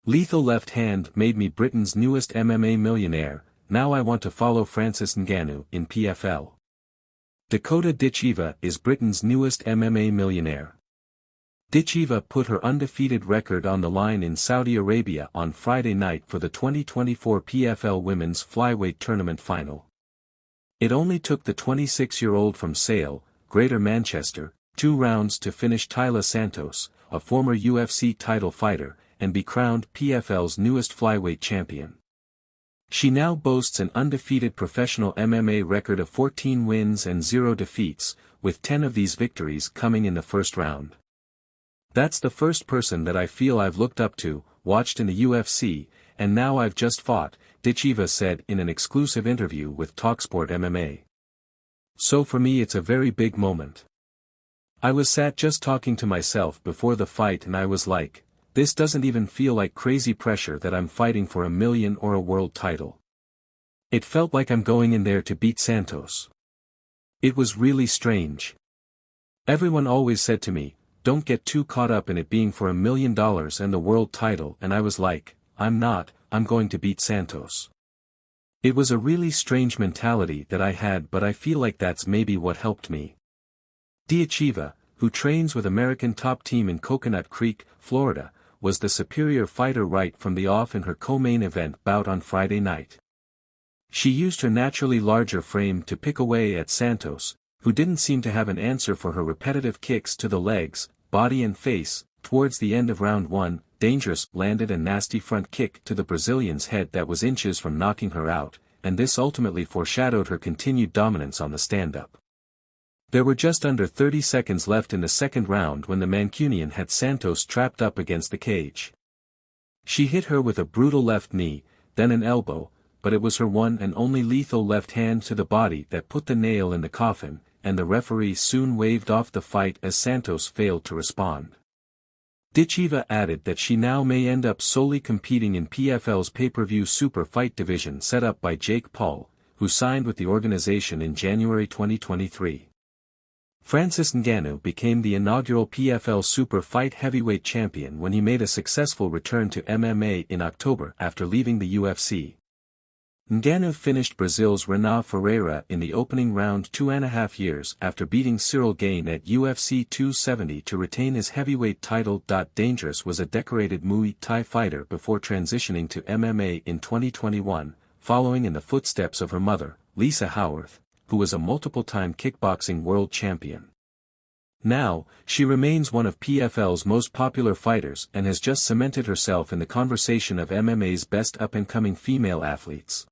Lethal left hand made me Britain's newest MMA millionaire, now I want to follow Francis Ngannou in PFL. Dakota Ditcheva is Britain's newest MMA millionaire. Ditcheva put her undefeated record on the line in Saudi Arabia on Friday night for the 2024 PFL Women's Flyweight Tournament final. It only took the 26-year-old from Sale, Greater Manchester, 2 rounds to finish Taila Santos, a former UFC title fighter, and be crowned PFL's newest flyweight champion. She now boasts an undefeated professional MMA record of 14 wins and 0 defeats, with 10 of these victories coming in the first round. That's the first person that I feel I've looked up to, watched in the UFC, and now I've just fought, Ditcheva said in an exclusive interview with TalkSport MMA. So for me it's a very big moment. I was sat just talking to myself before the fight and I was like, this doesn't even feel like crazy pressure that I'm fighting for $1 million or a world title. It felt like I'm going in there to beat Santos. It was really strange. Everyone always said to me, don't get too caught up in it being for $1 million and the world title, and I was like, I'm not, I'm going to beat Santos. It was a really strange mentality that I had, but I feel like that's maybe what helped me. Ditcheva, who trains with American Top Team in Coconut Creek, Florida, was the superior fighter right from the off in her co-main event bout on Friday night. She used her naturally larger frame to pick away at Santos, who didn't seem to have an answer for her repetitive kicks to the legs, body and face. Towards the end of round 1, Dangerous landed a nasty front kick to the Brazilian's head that was inches from knocking her out, and this ultimately foreshadowed her continued dominance on the stand-up. There were just under 30 seconds left in the second round when the Mancunian had Santos trapped up against the cage. She hit her with a brutal left knee, then an elbow, but it was her one and only lethal left hand to the body that put the nail in the coffin, and the referee soon waved off the fight as Santos failed to respond. Ditcheva added that she now may end up solely competing in PFL's pay-per-view super fight division set up by Jake Paul, who signed with the organization in January 2023. Francis Ngannou became the inaugural PFL Super Fight Heavyweight Champion when he made a successful return to MMA in October after leaving the UFC. Ngannou finished Brazil's Renan Ferreira in the opening round 2.5 years after beating Cyril Gane at UFC 270 to retain his heavyweight title. Dangerous was a decorated Muay Thai fighter before transitioning to MMA in 2021, following in the footsteps of her mother, Lisa Howarth, who was a multiple-time kickboxing world champion. Now, she remains one of PFL's most popular fighters and has just cemented herself in the conversation of MMA's best up-and-coming female athletes.